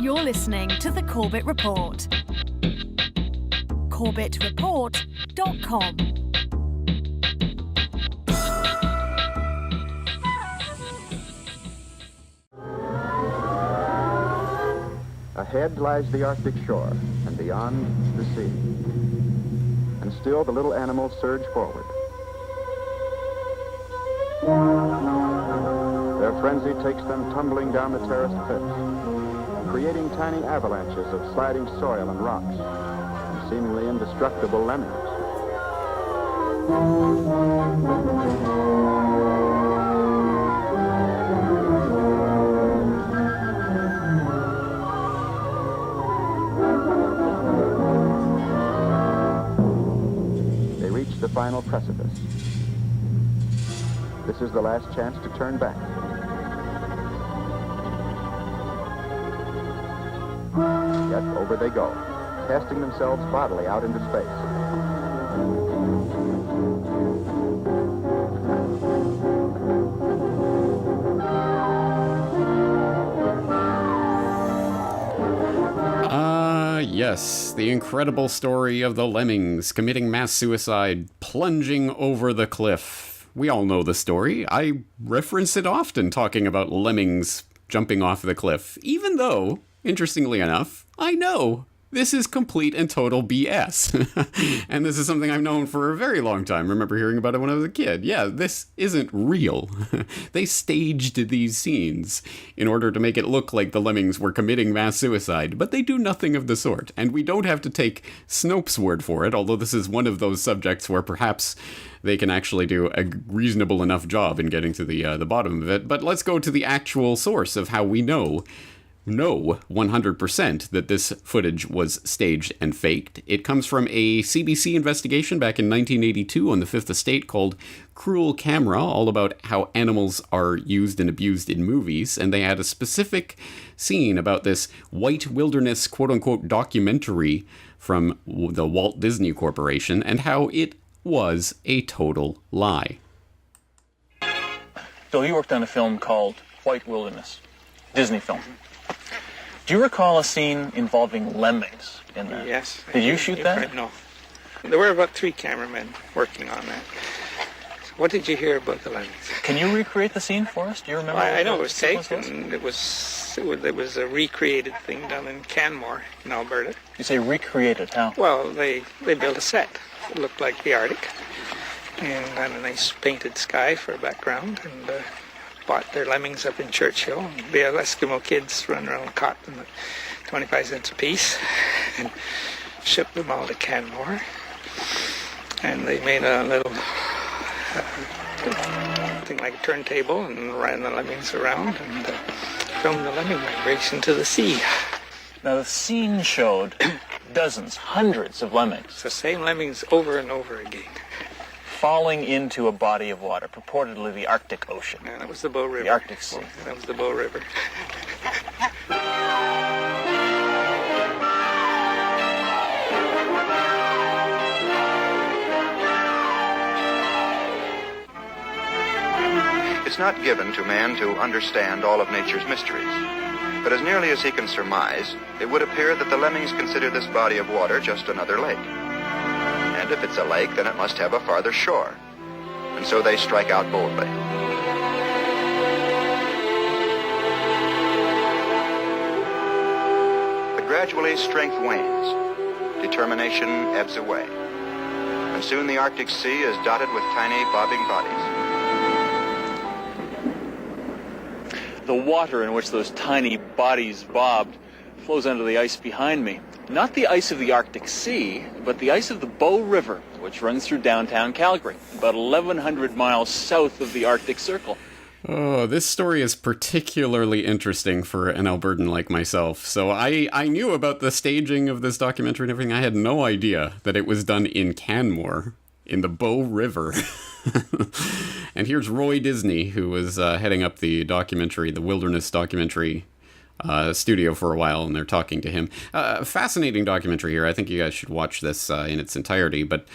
You're listening to the Corbett Report. CorbettReport.com. Ahead lies the Arctic shore, and beyond, the sea. And still the little animals surge forward. Their frenzy takes them tumbling down the terraced cliffs, creating tiny avalanches of sliding soil and rocks, and seemingly indestructible lemmings. They reach the final precipice. This is the last chance to turn back. Yet over they go, casting themselves bodily out into space. Yes, the incredible story of the Lemmings committing mass suicide, plunging over the cliff. We all know the story. I reference it often talking about lemmings jumping off the cliff, even though, interestingly enough, I know this is complete and total BS. And this is something I've known for a very long time. I remember hearing about it when I was a kid. Yeah, this isn't real. They staged these scenes in order to make it look like the lemmings were committing mass suicide, but they do nothing of the sort. And we don't have to take Snopes' word for it, although this is one of those subjects where perhaps they can actually do a reasonable enough job in getting to the bottom of it. But let's go to the actual source of how we know 100% that this footage was staged and faked. It comes from a CBC investigation back in 1982 on the Fifth Estate called Cruel Camera, all about how animals are used and abused in movies, and they had a specific scene about this white wilderness quote-unquote documentary from the Walt Disney Corporation and how it was a total lie. Bill, you worked on a film called White Wilderness, Disney film. Do you recall a scene involving lemmings in that? Yes. Did you shoot that? Right, no. There were about 3 cameramen working on that. So what did you hear about the lemmings? Can you recreate the scene for us? Do you remember? I know it was taken. It was a recreated thing done in Canmore in Alberta. You say recreated, how? Well, they built a set. It looked like the Arctic and had a nice painted sky for a background, and bought their lemmings up in Churchill. The Eskimo kids run around caught them at 25 cents a piece and shipped them all to Canmore. And they made a little thing like a turntable and ran the lemmings around and filmed the lemming migration to the sea. Now the scene showed dozens, hundreds of lemmings. It's the same lemmings over and over again. Falling into a body of water, purportedly the Arctic Ocean. Yeah, that was the Bow River. The Arctic Sea. That was the Bow River. It's not given to man to understand all of nature's mysteries. But as nearly as he can surmise, it would appear that the lemmings consider this body of water just another lake. And if it's a lake, then it must have a farther shore. And so they strike out boldly. But gradually, strength wanes. Determination ebbs away. And soon the Arctic Sea is dotted with tiny, bobbing bodies. The water in which those tiny bodies bobbed flows under the ice behind me. Not the ice of the Arctic Sea, but the ice of the Bow River, which runs through downtown Calgary, about 1,100 miles south of the Arctic Circle. Oh, this story is particularly interesting for an Albertan like myself. So I knew about the staging of this documentary and everything. I had no idea that it was done in Canmore, in the Bow River. And here's Roy Disney, who was heading up the documentary, the wilderness documentary studio for a while, and they're talking to him. Fascinating documentary here. I think you guys should watch this in its entirety, but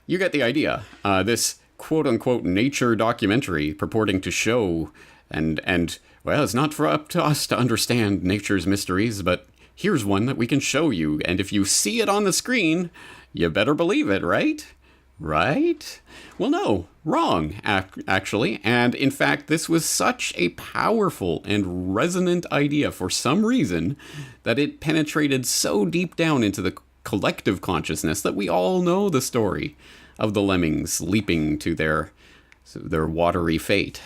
you get the idea. This quote-unquote nature documentary purporting to show and well, it's not for up to us to understand nature's mysteries, but here's one that we can show you, and if you see it on the screen, you better believe it, right? Right? Well, no, wrong, actually. And in fact, this was such a powerful and resonant idea for some reason that it penetrated so deep down into the collective consciousness that we all know the story of the lemmings leaping to their watery fate.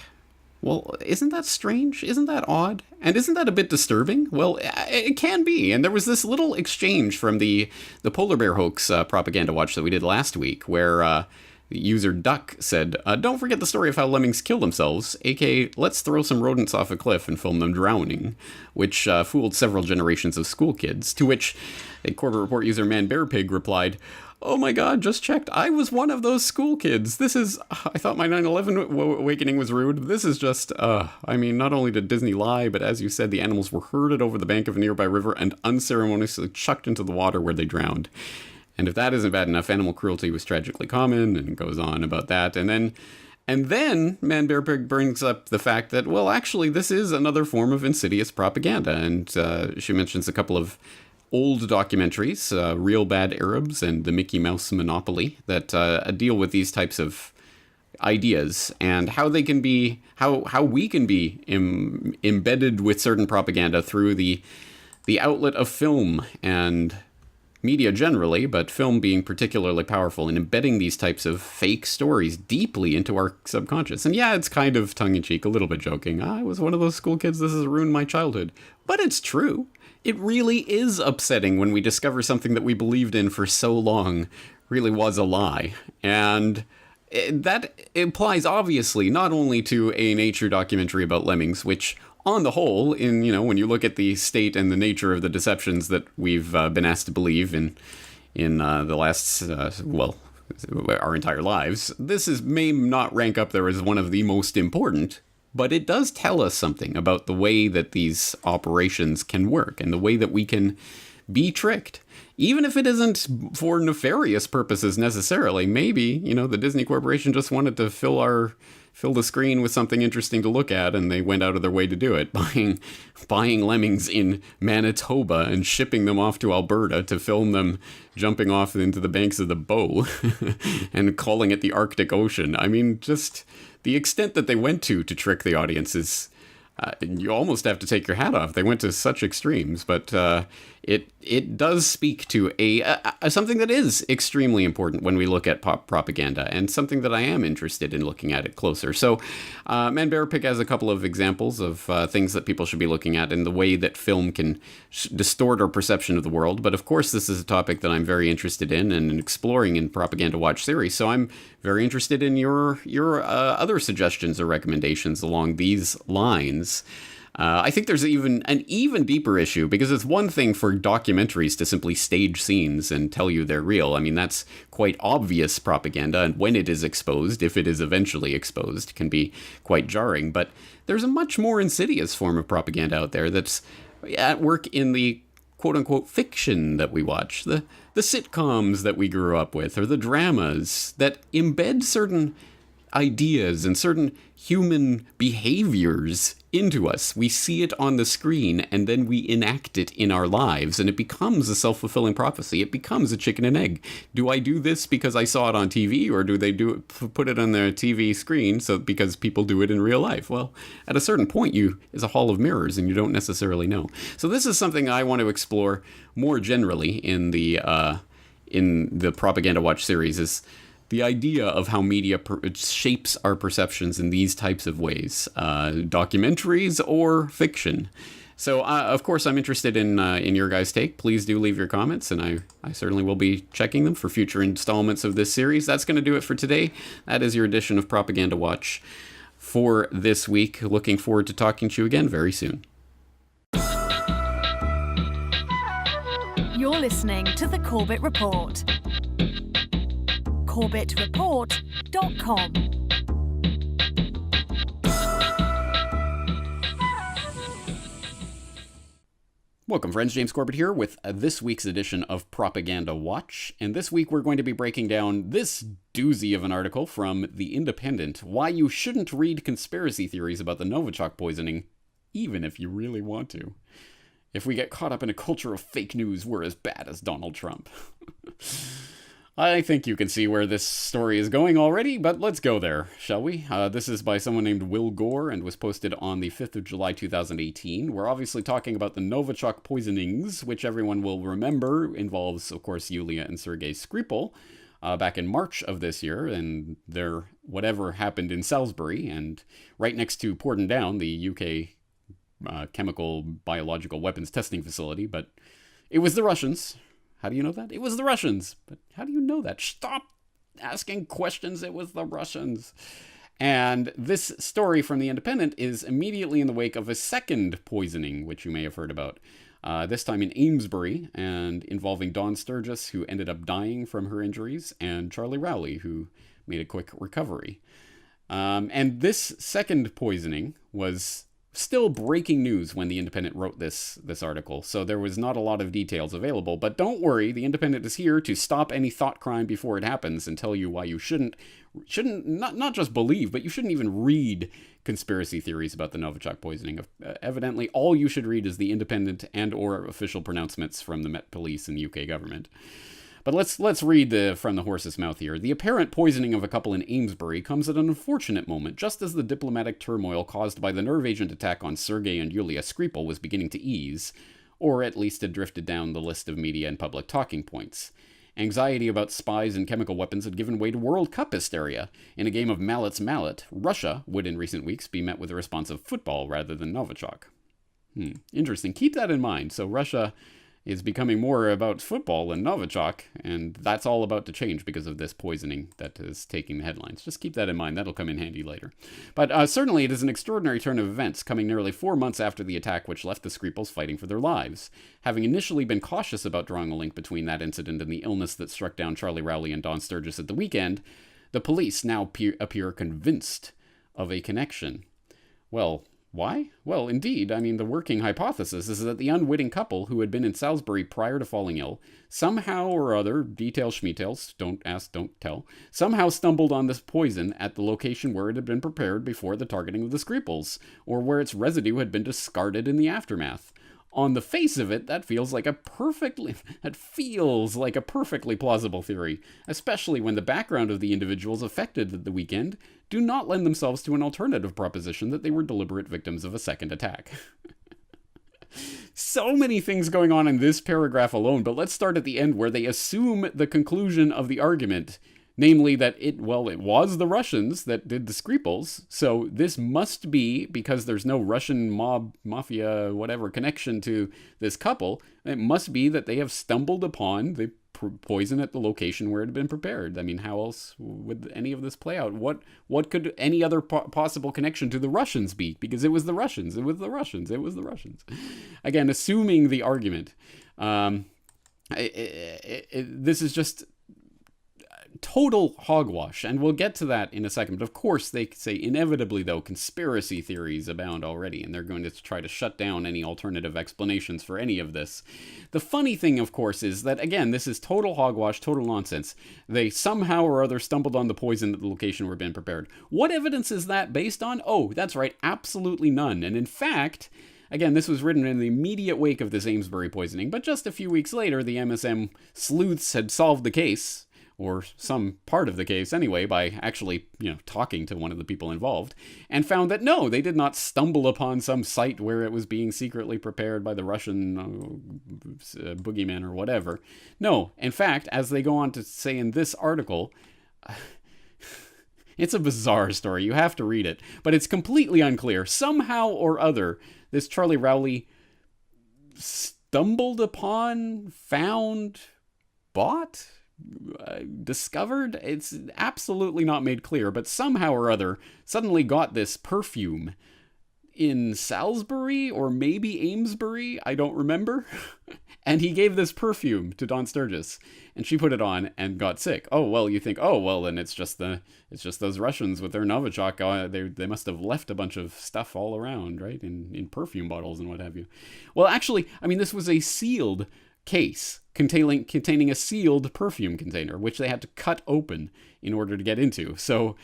Well, isn't that strange? Isn't that odd? And isn't that a bit disturbing? Well, it can be. And there was this little exchange from the polar bear hoax propaganda watch that we did last week, where user Duck said, don't forget the story of how lemmings kill themselves, aka let's throw some rodents off a cliff and film them drowning, which fooled several generations of school kids, to which a Corbett Report user ManBearPig replied, oh my god, just checked. I was one of those school kids. I thought my 9/11 awakening was rude. This is just, not only did Disney lie, but as you said, the animals were herded over the bank of a nearby river and unceremoniously chucked into the water where they drowned. And if that isn't bad enough, animal cruelty was tragically common, and goes on about that. And then ManBearPig brings up the fact that, well, actually, this is another form of insidious propaganda. And she mentions a couple of old documentaries, Real Bad Arabs and The Mickey Mouse Monopoly, that deal with these types of ideas and how they can be, how we can be embedded with certain propaganda through the outlet of film and media generally, but film being particularly powerful in embedding these types of fake stories deeply into our subconscious. And yeah, it's kind of tongue-in-cheek, a little bit joking. I was one of those school kids, this has ruined my childhood. But it's true. It really is upsetting when we discover something that we believed in for so long really was a lie. And that implies, obviously, not only to a nature documentary about lemmings, which, on the whole, when you look at the state and the nature of the deceptions that we've been asked to believe in the last, our entire lives, may not rank up there as one of the most important. But it does tell us something about the way that these operations can work and the way that we can be tricked. Even if it isn't for nefarious purposes necessarily, maybe, the Disney Corporation just wanted to fill the screen with something interesting to look at, and they went out of their way to do it, buying lemmings in Manitoba and shipping them off to Alberta to film them jumping off into the banks of the Bow and calling it the Arctic Ocean. I mean, just the extent that they went to trick the audience is, you almost have to take your hat off. They went to such extremes, but it does speak to something that is extremely important when we look at pop propaganda, and something that I am interested in looking at it closer. So ManBearPig has a couple of examples of things that people should be looking at in the way that film can distort our perception of the world. But of course, this is a topic that I'm very interested in and exploring in Propaganda Watch series. So I'm very interested in your other suggestions or recommendations along these lines. I think there's an even deeper issue, because it's one thing for documentaries to simply stage scenes and tell you they're real. I mean, that's quite obvious propaganda, and when it is exposed, if it is eventually exposed, can be quite jarring. But there's a much more insidious form of propaganda out there that's at work in the quote-unquote fiction that we watch, the sitcoms that we grew up with, or the dramas that embed certain ideas and certain human behaviors into us. We see it on the screen, and then we enact it in our lives, and it becomes a self-fulfilling prophecy. It becomes a chicken and egg. Do I do this because I saw it on TV, or do they put it on their TV screen because people do it in real life? Well, at a certain point, is a hall of mirrors, and you don't necessarily know. So this is something I want to explore more generally in the Propaganda Watch series, is the idea of how media shapes our perceptions in these types of ways, documentaries or fiction. So, of course, I'm interested in your guys' take. Please do leave your comments, and I certainly will be checking them for future installments of this series. That's going to do it for today. That is your edition of Propaganda Watch for this week. Looking forward to talking to you again very soon. You're listening to the Corbett Report. CorbettReport.com. Welcome, friends. James Corbett here with this week's edition of Propaganda Watch. And this week we're going to be breaking down this doozy of an article from The Independent, Why You Shouldn't Read Conspiracy Theories About the Novichok Poisoning, Even If You Really Want to. If we get caught up in a culture of fake news, we're as bad as Donald Trump. I think you can see where this story is going already, but let's go there, shall we? This is by someone named Will Gore and was posted on the 5th of July 2018. We're obviously talking about the Novichok poisonings, which everyone will remember involves, of course, Yulia and Sergei Skripal back in March of this year, and their whatever happened in Salisbury, and right next to Pordendown, the UK chemical biological weapons testing facility, but it was the Russians. How do you know that? It was the Russians. But how do you know that? Stop asking questions. It was the Russians. And this story from The Independent is immediately in the wake of a second poisoning, which you may have heard about. This time in Amesbury, and involving Dawn Sturgis, who ended up dying from her injuries, and Charlie Rowley, who made a quick recovery. And this second poisoning was still breaking news when The Independent wrote this article, so there was not a lot of details available. But don't worry, The Independent is here to stop any thought crime before it happens and tell you why you shouldn't not just believe, but you shouldn't even read conspiracy theories about the Novichok poisoning. Evidently, all you should read is The Independent and or official pronouncements from the Met Police and UK government. But let's read from the horse's mouth here. The apparent poisoning of a couple in Amesbury comes at an unfortunate moment, just as the diplomatic turmoil caused by the nerve agent attack on Sergei and Yulia Skripal was beginning to ease, or at least had drifted down the list of media and public talking points. Anxiety about spies and chemical weapons had given way to World Cup hysteria. In a game of mallet's mallet, Russia would in recent weeks be met with a response of football rather than Novichok. Interesting. Keep that in mind. So Russia is becoming more about football than Novichok, and that's all about to change because of this poisoning that is taking the headlines. Just keep that in mind. That'll come in handy later. But certainly it is an extraordinary turn of events, coming nearly 4 months after the attack which left the Skripals fighting for their lives. Having initially been cautious about drawing a link between that incident and the illness that struck down Charlie Rowley and Dawn Sturgis at the weekend, the police now appear convinced of a connection. Well, why? Well, indeed, the working hypothesis is that the unwitting couple who had been in Salisbury prior to falling ill, somehow or other, details schmetails, don't ask, don't tell, somehow stumbled on this poison at the location where it had been prepared before the targeting of the Skripals, or where its residue had been discarded in the aftermath. On the face of it, that feels like a perfectly plausible theory, especially when the background of the individuals affected at the weekend do not lend themselves to an alternative proposition that they were deliberate victims of a second attack. So many things going on in this paragraph alone, but let's start at the end where they assume the conclusion of the argument, namely that it was the Russians that did the Skripals, so this must be, because there's no Russian mafia, whatever, connection to this couple, it must be that they have stumbled upon the poison at the location where it had been prepared. How else would any of this play out? What could any other possible connection to the Russians be? Because it was the Russians. Again, assuming the argument. This is just total hogwash, and we'll get to that in a second. But of course, they say inevitably, though, conspiracy theories abound already, and they're going to try to shut down any alternative explanations for any of this. The funny thing, of course, is that, again, this is total hogwash, total nonsense. They somehow or other stumbled on the poison at the location where it had been prepared. What evidence is that based on? Oh, that's right, absolutely none. And in fact, again, this was written in the immediate wake of this Amesbury poisoning, but just a few weeks later, the MSM sleuths had solved the case, or some part of the case anyway, by actually, talking to one of the people involved, and found that no, they did not stumble upon some site where it was being secretly prepared by the Russian boogeyman or whatever. No, in fact, as they go on to say in this article, it's a bizarre story. You have to read it, but it's completely unclear. Somehow or other, this Charlie Rowley stumbled upon, found, bought, discovered, it's absolutely not made clear, but somehow or other suddenly got this perfume in Salisbury or maybe Amesbury, I don't remember. And he gave this perfume to Dawn Sturgis, and she put it on and got sick. Oh, well, you think, oh, well, then it's just those Russians with their Novichok. They must have left a bunch of stuff all around, right, in perfume bottles and what have you. Well, actually, this was a sealed case containing a sealed perfume container, which they had to cut open in order to get into. So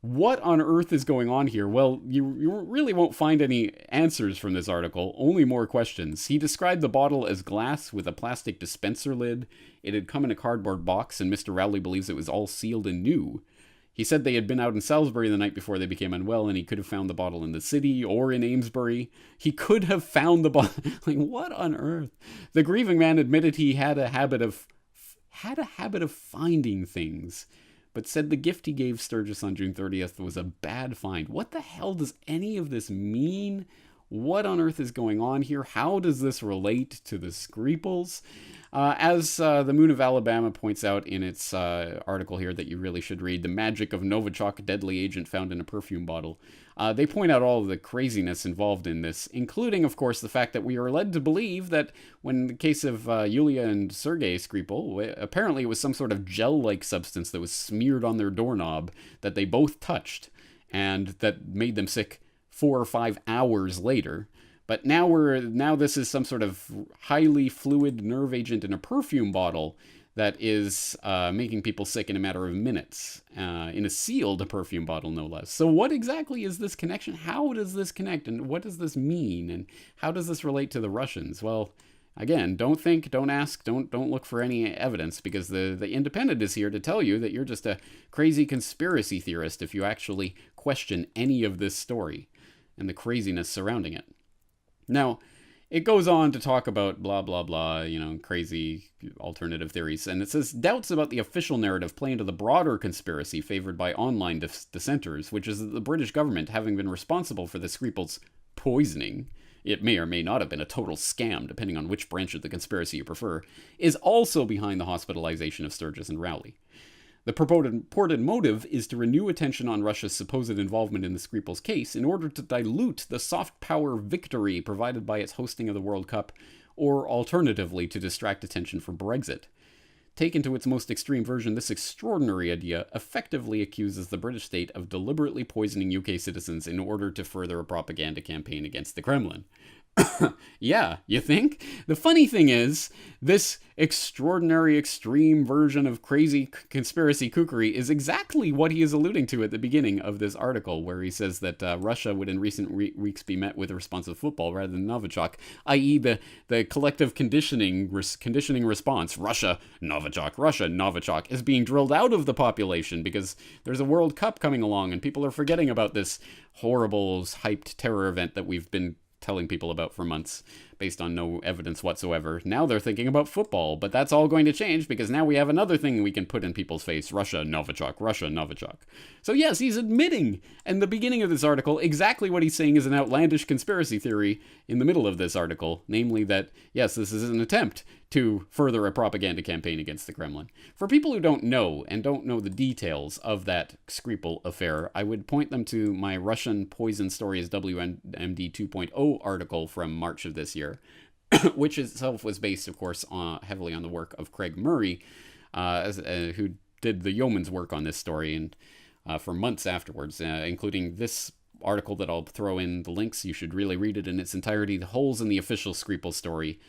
What on earth is going on here? Well, you really won't find any answers from this article, only more questions. He described the bottle as glass with a plastic dispenser lid. It had come in a cardboard box, and Mr. Rowley believes it was all sealed and new. He said they had been out in Salisbury the night before they became unwell, and he could have found the bottle in the city or in Amesbury. He could have found the bottle. Like, what on earth? The grieving man admitted he had a habit of finding things, but said the gift he gave Sturgis on June 30th was a bad find. What the hell does any of this mean? What on earth is going on here? How does this relate to the Screeples? As the Moon of Alabama points out in its article here that you really should read, The Magic of Novichok, Deadly Agent Found in a Perfume Bottle, they point out all of the craziness involved in this, including, of course, the fact that we are led to believe that when the case of Yulia and Sergei Skripal, apparently it was some sort of gel-like substance that was smeared on their doorknob that they both touched, and that made them sick 4 or 5 hours later. But now this is some sort of highly fluid nerve agent in a perfume bottle that is making people sick in a matter of minutes, in a sealed perfume bottle, no less. So what exactly is this connection? How does this connect, and what does this mean, and how does this relate to the Russians? Well, again, don't think, don't ask, don't look for any evidence, because the Independent is here to tell you that you're just a crazy conspiracy theorist if you actually question any of this story and the craziness surrounding it. Now, it goes on to talk about blah, blah, blah, crazy alternative theories. And it says, doubts about the official narrative play into the broader conspiracy favored by online dissenters, which is that the British government, having been responsible for the Screeples' poisoning, it may or may not have been a total scam, depending on which branch of the conspiracy you prefer, is also behind the hospitalization of Sturgis and Rowley. The purported motive is to renew attention on Russia's supposed involvement in the Screeples case in order to dilute the soft power victory provided by its hosting of the World Cup, or alternatively to distract attention from Brexit. Taken to its most extreme version, this extraordinary idea effectively accuses the British state of deliberately poisoning UK citizens in order to further a propaganda campaign against the Kremlin. Yeah, you think? The funny thing is, this extraordinary extreme version of crazy conspiracy kookery is exactly what he is alluding to at the beginning of this article, where he says that Russia would in recent weeks be met with a response of football rather than Novichok, i.e. the collective conditioning response, Russia, Novichok, is being drilled out of the population because there's a World Cup coming along and people are forgetting about this horrible, hyped terror event that we've been telling people about for months based on no evidence whatsoever. Now they're thinking about football, but that's all going to change because now we have another thing we can put in people's face. Russia, Novichok. So yes, he's admitting in the beginning of this article exactly what he's saying is an outlandish conspiracy theory in the middle of this article, namely that, yes, this is an attempt to further a propaganda campaign against the Kremlin. For people who don't know the details of that Skripal affair, I would point them to my Russian Poison Stories WMD 2.0 article from March of this year, which itself was based, of course, heavily on the work of Craig Murray, who did the yeoman's work on this story and for months afterwards, including this article that I'll throw in the links. You should really read it in its entirety, The Holes in the Official Skripal Story,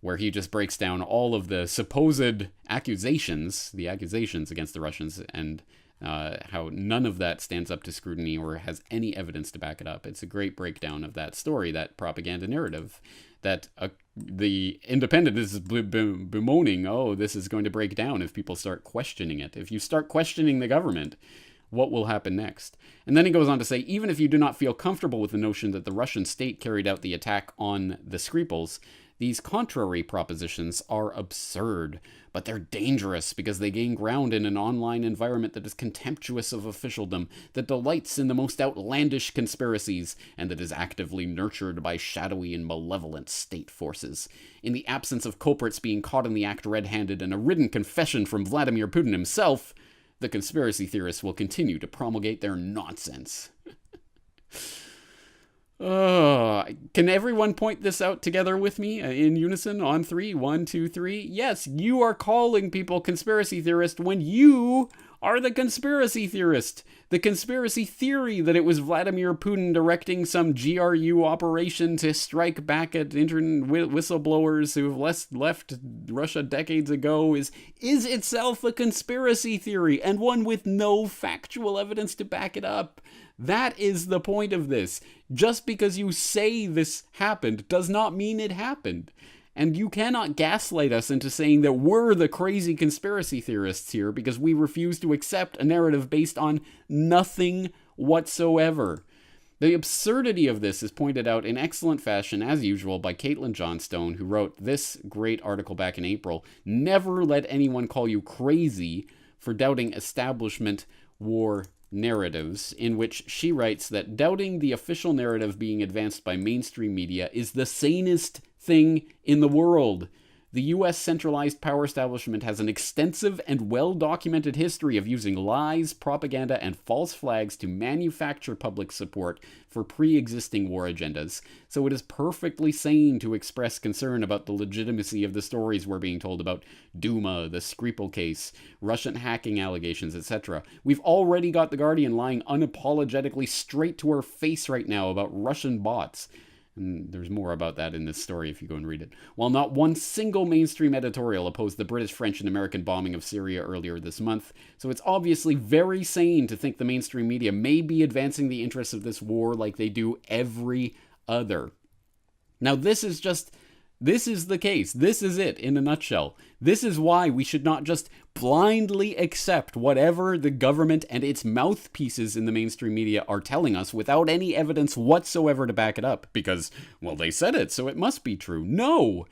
where he just breaks down all of the supposed accusations against the Russians, and how none of that stands up to scrutiny or has any evidence to back it up. It's a great breakdown of that story, that propaganda narrative, that the Independent is bemoaning, this is going to break down if people start questioning it. If you start questioning the government, what will happen next? And then he goes on to say, even if you do not feel comfortable with the notion that the Russian state carried out the attack on the Skripals, these contrary propositions are absurd, but they're dangerous because they gain ground in an online environment that is contemptuous of officialdom, that delights in the most outlandish conspiracies, and that is actively nurtured by shadowy and malevolent state forces. In the absence of culprits being caught in the act red-handed and a written confession from Vladimir Putin himself, the conspiracy theorists will continue to promulgate their nonsense. Can everyone point this out together with me in unison on 3? 1, 2, 3. Yes, you are calling people conspiracy theorists when you are the conspiracy theorists. The conspiracy theory that it was Vladimir Putin directing some GRU operation to strike back at internet whistleblowers who have left Russia decades ago is itself a conspiracy theory, and one with no factual evidence to back it up. That is the point of this. Just because you say this happened does not mean it happened. And you cannot gaslight us into saying that we're the crazy conspiracy theorists here because we refuse to accept a narrative based on nothing whatsoever. The absurdity of this is pointed out in excellent fashion, as usual, by Caitlin Johnstone, who wrote this great article back in April. Never let anyone call you crazy for doubting establishment war narratives, in which she writes that doubting the official narrative being advanced by mainstream media is the sanest thing in the world. The U.S. centralized power establishment has an extensive and well-documented history of using lies, propaganda, and false flags to manufacture public support for pre-existing war agendas. So it is perfectly sane to express concern about the legitimacy of the stories we're being told about Duma, the Skripal case, Russian hacking allegations, etc. We've already got The Guardian lying unapologetically straight to our face right now about Russian bots. And there's more about that in this story if you go and read it. While not one single mainstream editorial opposed the British, French, and American bombing of Syria earlier this month, so it's obviously very sane to think the mainstream media may be advancing the interests of this war like they do every other. Now, this is the case. This is it in a nutshell. This is why we should not just blindly accept whatever the government and its mouthpieces in the mainstream media are telling us without any evidence whatsoever to back it up. Because, well, they said it, so it must be true. No,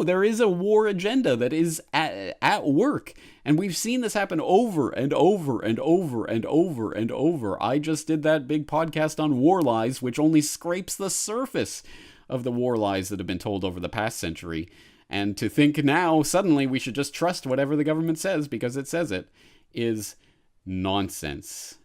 there is a war agenda that is at work. And we've seen this happen over and over and over and over and over. I just did that big podcast on war lies, which only scrapes the surface of the war lies that have been told over the past century. And to think now, suddenly, we should just trust whatever the government says because it says it, is nonsense.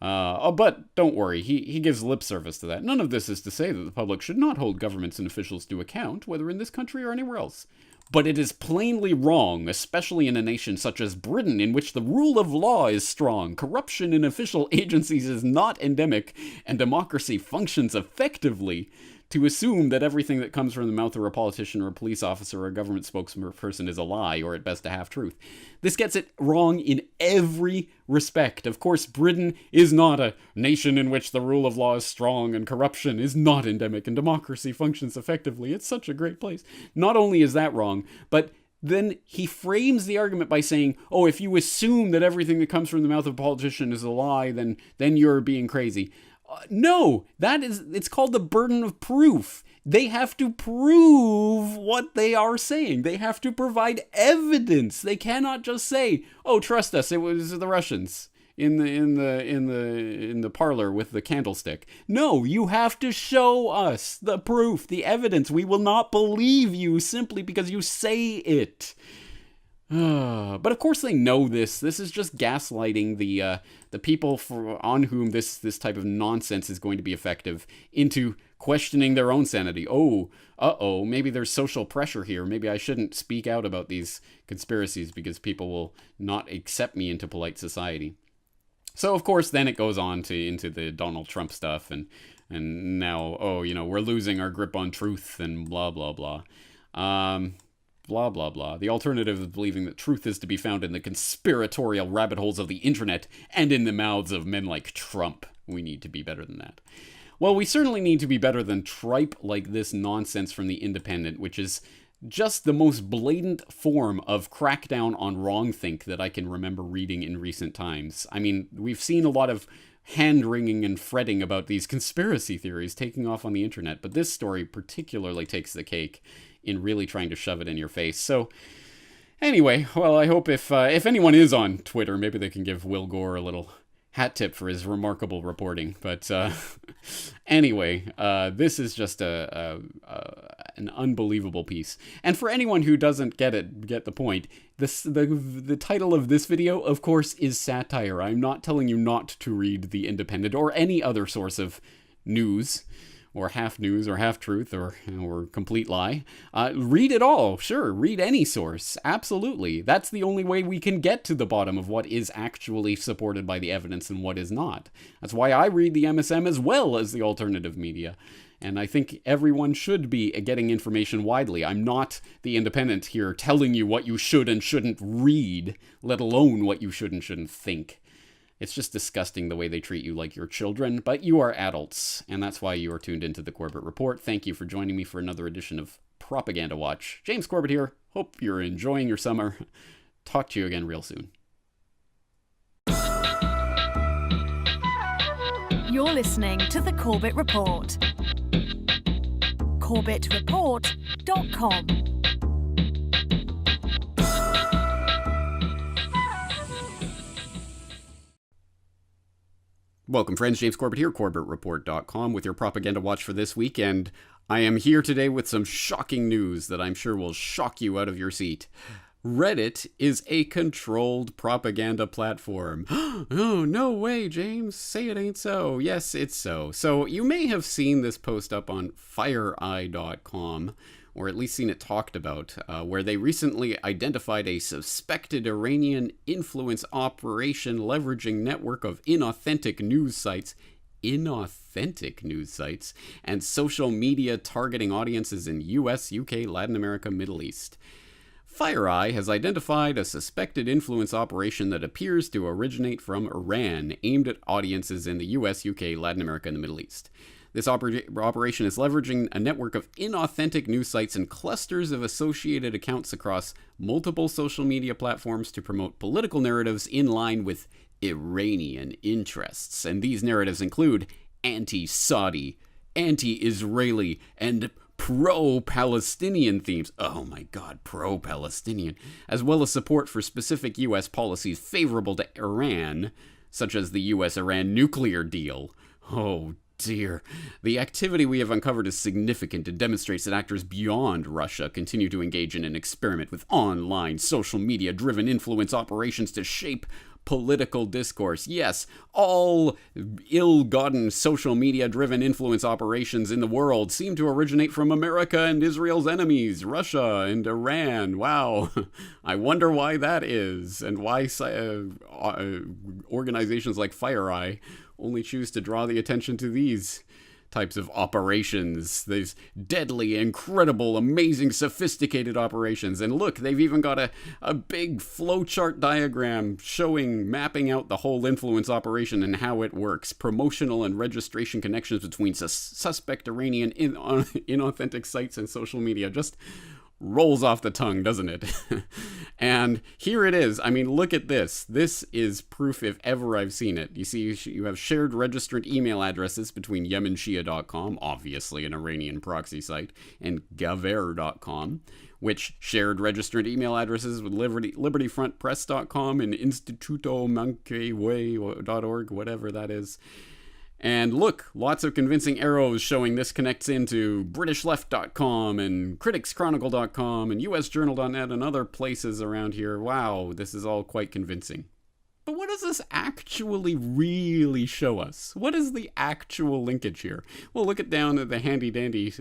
But don't worry, he gives lip service to that. None of this is to say that the public should not hold governments and officials to account, whether in this country or anywhere else. But it is plainly wrong, especially in a nation such as Britain, in which the rule of law is strong, corruption in official agencies is not endemic, and democracy functions effectively, to assume that everything that comes from the mouth of a politician or a police officer or a government spokesperson is a lie, or at best a half-truth. This gets it wrong in every respect. Of course, Britain is not a nation in which the rule of law is strong and corruption is not endemic and democracy functions effectively. It's such a great place. Not only is that wrong, but then he frames the argument by saying, oh, if you assume that everything that comes from the mouth of a politician is a lie, then you're being crazy. No, it's called the burden of proof. They have to prove what they are saying. They have to provide evidence. They cannot just say, "Oh, trust us, it was the Russians in the parlor with the candlestick." No, you have to show us the proof, the evidence. We will not believe you simply because you say it. But of course they know this. This is just gaslighting the people on whom this type of nonsense is going to be effective into questioning their own sanity. Oh, maybe there's social pressure here. Maybe I shouldn't speak out about these conspiracies because people will not accept me into polite society. So of course then it goes on into the Donald Trump stuff and now, we're losing our grip on truth and blah, blah, blah. Blah, blah, blah. The alternative is believing that truth is to be found in the conspiratorial rabbit holes of the internet and in the mouths of men like Trump. We need to be better than that. Well, we certainly need to be better than tripe like this nonsense from The Independent, which is just the most blatant form of crackdown on WrongThink that I can remember reading in recent times. I mean, we've seen a lot of hand-wringing and fretting about these conspiracy theories taking off on the internet, but this story particularly takes the cake in really trying to shove it in your face. So, anyway, well, I hope if anyone is on Twitter, maybe they can give Will Gore a little hat tip for his remarkable reporting. But anyway, this is just an unbelievable piece. And for anyone who doesn't get the point, the title of this video, of course, is satire. I'm not telling you not to read The Independent or any other source of news or half news or half truth or complete lie. Read it all, sure. Read any source, absolutely. That's the only way we can get to the bottom of what is actually supported by the evidence and what is not. That's why I read the MSM as well as the alternative media. And I think everyone should be getting information widely. I'm not the independent here telling you what you should and shouldn't read, let alone what you should and shouldn't think. It's just disgusting the way they treat you like you're children, but you are adults, and that's why you are tuned into the Corbett Report. Thank you for joining me for another edition of Propaganda Watch. James Corbett here. Hope you're enjoying your summer. Talk to you again real soon. You're listening to the Corbett Report. CorbettReport.com. Welcome, friends. James Corbett here, CorbettReport.com, with your Propaganda Watch for this week, and I am here today with some shocking news that I'm sure will shock you out of your seat. Reddit is a controlled propaganda platform. Oh, no way, James. Say it ain't so. Yes, it's so. So you may have seen this post up on FireEye.com, or at least seen it talked about, where they recently identified a suspected Iranian influence operation leveraging network of inauthentic news sites, and social media targeting audiences in US, UK, Latin America, Middle East. FireEye has identified a suspected influence operation that appears to originate from Iran, aimed at audiences in the US, UK, Latin America, and the Middle East. This operation is leveraging a network of inauthentic news sites and clusters of associated accounts across multiple social media platforms to promote political narratives in line with Iranian interests. And these narratives include anti-Saudi, anti-Israeli, and pro-Palestinian themes. Oh my God, pro-Palestinian. As well as support for specific U.S. policies favorable to Iran, such as the U.S.-Iran nuclear deal. Oh dear. The activity we have uncovered is significant and demonstrates that actors beyond Russia continue to engage in an experiment with online social media-driven influence operations to shape political discourse. Yes, all ill-gotten social media-driven influence operations in the world seem to originate from America and Israel's enemies, Russia and Iran. Wow. I wonder why that is, and why organizations like FireEye only choose to draw the attention to these types of operations, these deadly, incredible, amazing, sophisticated operations. And look, they've even got a big flowchart diagram mapping out the whole influence operation and how it works. Promotional and registration connections between suspect Iranian inauthentic sites and social media. Just rolls off the tongue, doesn't it? And here it is. I mean, look at this. This is proof if ever I've seen it. You see, you have shared registrant email addresses between YemenShia.com, obviously an Iranian proxy site, and Gaver.com, which shared registrant email addresses with LibertyFrontPress.com and InstitutoManqueway.org, whatever that is. And look, lots of convincing arrows showing this connects into BritishLeft.com and CriticsChronicle.com and USJournal.net and other places around here. Wow, this is all quite convincing. But what does this actually really show us? What is the actual linkage here? Well, look down at the handy-dandy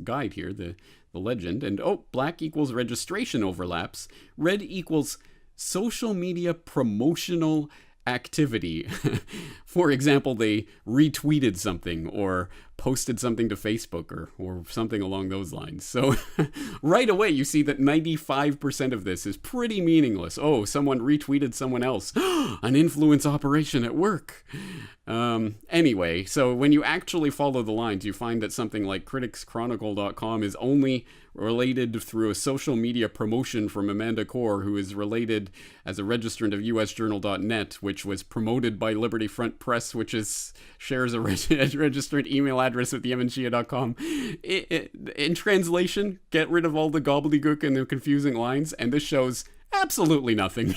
guide here, the legend, and black equals registration overlaps. Red equals social media promotional activity. For example, they retweeted something or posted something to Facebook or something along those lines. So right away you see that 95% of this is pretty meaningless. Oh, someone retweeted someone else. An influence operation at work. Anyway, so when you actually follow the lines, you find that something like CriticsChronicle.com is only related through a social media promotion from Amanda Core, who is related as a registrant of USJournal.net, which was promoted by Liberty Front Press, which shares a registrant email address with YemenShia.com. In translation, get rid of all the gobbledygook and the confusing lines, and this shows absolutely nothing.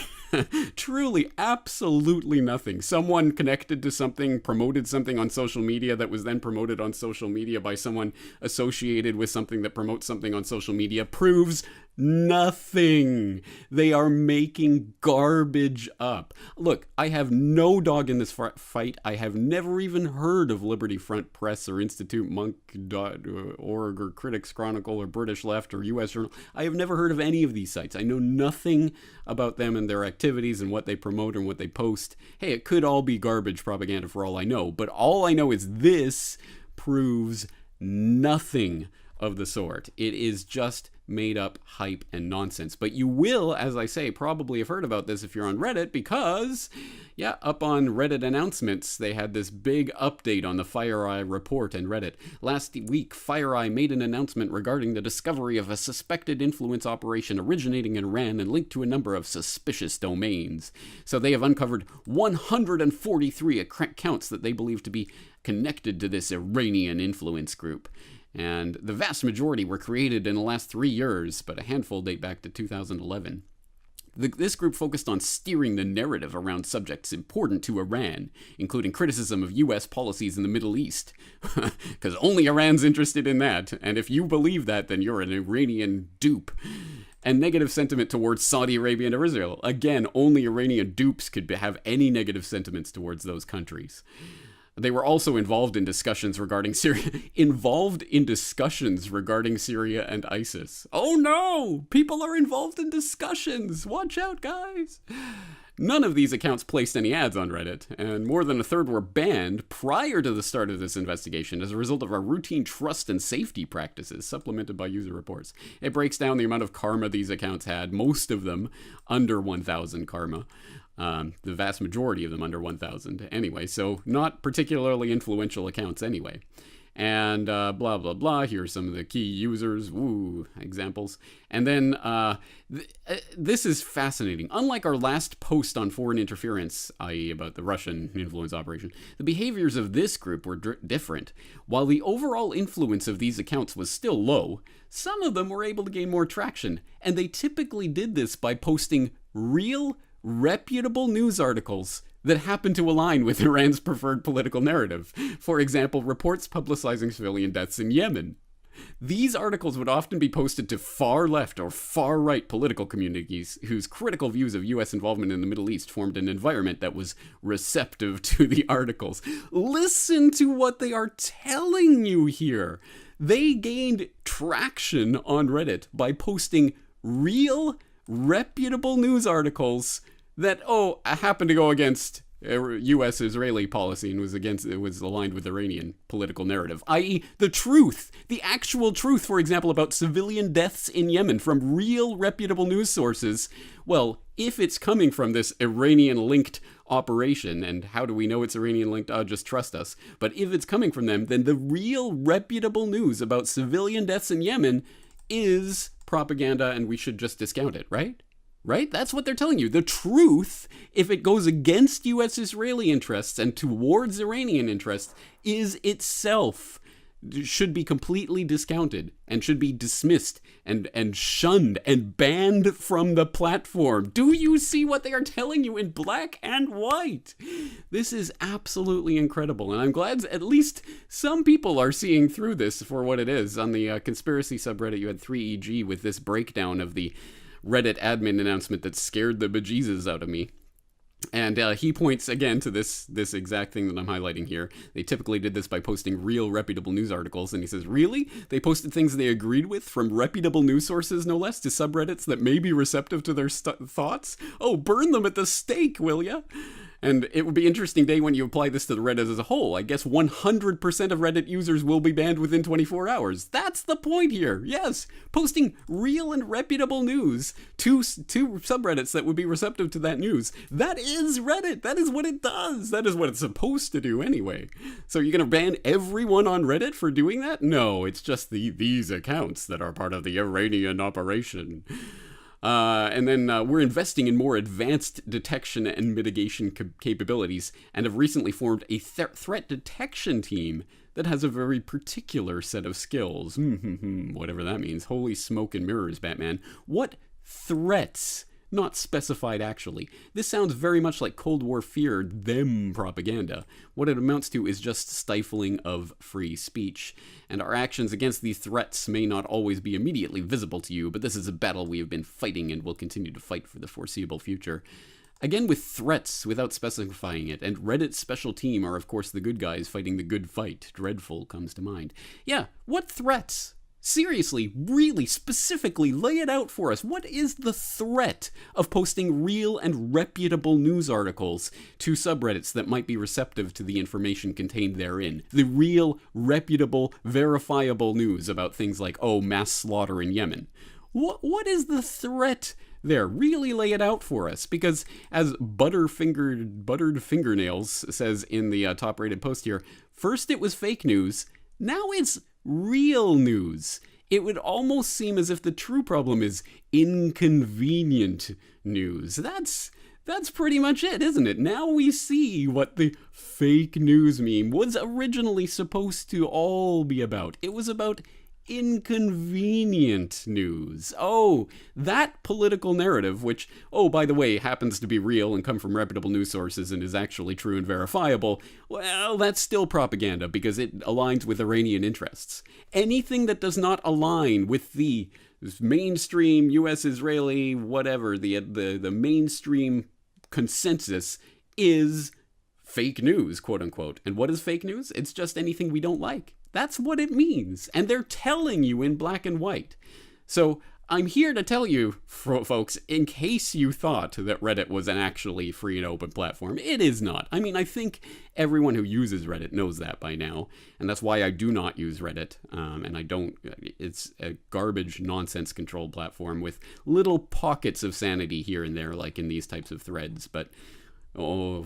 Truly, absolutely nothing. Someone connected to something, promoted something on social media that was then promoted on social media by someone associated with something that promotes something on social media proves nothing. They are making garbage up. Look, I have no dog in this fight. I have never even heard of Liberty Front Press or Institute Monk.org or Critics Chronicle or British Left or US Journal. I have never heard of any of these sites. I know nothing about them and their activities and what they promote and what they post. Hey, it could all be garbage propaganda for all I know, but all I know is this proves nothing of the sort. It is just made up hype and nonsense. But you will, as I say, probably have heard about this if you're on Reddit because, yeah, up on Reddit announcements, they had this big update on the FireEye report and Reddit. Last week, FireEye made an announcement regarding the discovery of a suspected influence operation originating in Iran and linked to a number of suspicious domains. So they have uncovered 143 accounts that they believe to be connected to this Iranian influence group. And the vast majority were created in the last 3 years, but a handful date back to 2011. This group focused on steering the narrative around subjects important to Iran, including criticism of U.S. policies in the Middle East, because only Iran's interested in that, and if you believe that, then you're an Iranian dupe. And negative sentiment towards Saudi Arabia and Israel. Again, only Iranian dupes could have any negative sentiments towards those countries. They were also involved in discussions regarding Syria. Syria and ISIS. Oh no! People are involved in discussions! Watch out, guys! None of these accounts placed any ads on Reddit, and more than a third were banned prior to the start of this investigation as a result of our routine trust and safety practices, supplemented by user reports. It breaks down the amount of karma these accounts had, most of them under 1,000 karma. The vast majority of them under 1,000 anyway, so not particularly influential accounts anyway. And blah, blah, blah. Here are some of the key users, examples. And then this is fascinating. Unlike our last post on foreign interference, i.e. about the Russian influence operation, the behaviors of this group were different. While the overall influence of these accounts was still low, some of them were able to gain more traction. And they typically did this by posting real, reputable news articles that happen to align with Iran's preferred political narrative. For example, reports publicizing civilian deaths in Yemen. These articles would often be posted to far left or far right political communities whose critical views of U.S. involvement in the Middle East formed an environment that was receptive to the articles. Listen to what they are telling you here. They gained traction on Reddit by posting real, reputable news articles that, happened to go against U.S.-Israeli policy and was aligned with Iranian political narrative, i.e. the truth, the actual truth, for example, about civilian deaths in Yemen from real reputable news sources. Well, if it's coming from this Iranian-linked operation, and how do we know it's Iranian-linked? Just trust us. But if it's coming from them, then the real reputable news about civilian deaths in Yemen is propaganda, and we should just discount it, right? Right? That's what they're telling you. The truth, if it goes against U.S.-Israeli interests and towards Iranian interests, is itself should be completely discounted and should be dismissed and shunned and banned from the platform. Do you see what they are telling you in black and white? This is absolutely incredible, and I'm glad at least some people are seeing through this for what it is. On the conspiracy subreddit, you had 3EG with this breakdown of the Reddit admin announcement that scared the bejesus out of me. And he points again to this exact thing that I'm highlighting here. They typically did this by posting real reputable news articles. And he says, really? They posted things they agreed with from reputable news sources, no less, to subreddits that may be receptive to their thoughts? Oh, burn them at the stake, will ya? And it would be an interesting day when you apply this to the Reddit as a whole. I guess 100% of Reddit users will be banned within 24 hours. That's the point here. Yes, posting real and reputable news to subreddits that would be receptive to that news. That is Reddit. That is what it does. That is what it's supposed to do anyway. So you're going to ban everyone on Reddit for doing that? No, it's just these accounts that are part of the Iranian operation. And then we're investing in more advanced detection and mitigation capabilities and have recently formed a threat detection team that has a very particular set of skills. Whatever that means. Holy smoke and mirrors, Batman. What threats not specified actually. This sounds very much like Cold War fear, them propaganda. What it amounts to is just stifling of free speech. And our actions against these threats may not always be immediately visible to you, but this is a battle we have been fighting and will continue to fight for the foreseeable future. Again, with threats without specifying it, and Reddit's special team are of course the good guys fighting the good fight. Dreadful comes to mind. Yeah, what threats? Seriously, really, specifically, lay it out for us. What is the threat of posting real and reputable news articles to subreddits that might be receptive to the information contained therein? The real, reputable, verifiable news about things like, mass slaughter in Yemen. What is the threat there? Really lay it out for us, because as Buttered Fingernails says in the top-rated post here, first it was fake news, now it's real news. It would almost seem as if the true problem is inconvenient news. That's pretty much it, isn't it? Now we see what the fake news meme was originally supposed to all be about. It was about inconvenient news. Oh, that political narrative, which, by the way, happens to be real and come from reputable news sources and is actually true and verifiable, well, that's still propaganda because it aligns with Iranian interests. Anything that does not align with the mainstream US-Israeli, whatever, the mainstream consensus is fake news, quote unquote. And what is fake news? It's just anything we don't like. That's what it means. And they're telling you in black and white. So I'm here to tell you, folks, in case you thought that Reddit was an actually free and open platform, it is not. I mean, I think everyone who uses Reddit knows that by now. And that's why I do not use Reddit. It's a garbage, nonsense-controlled platform with little pockets of sanity here and there, like in these types of threads. But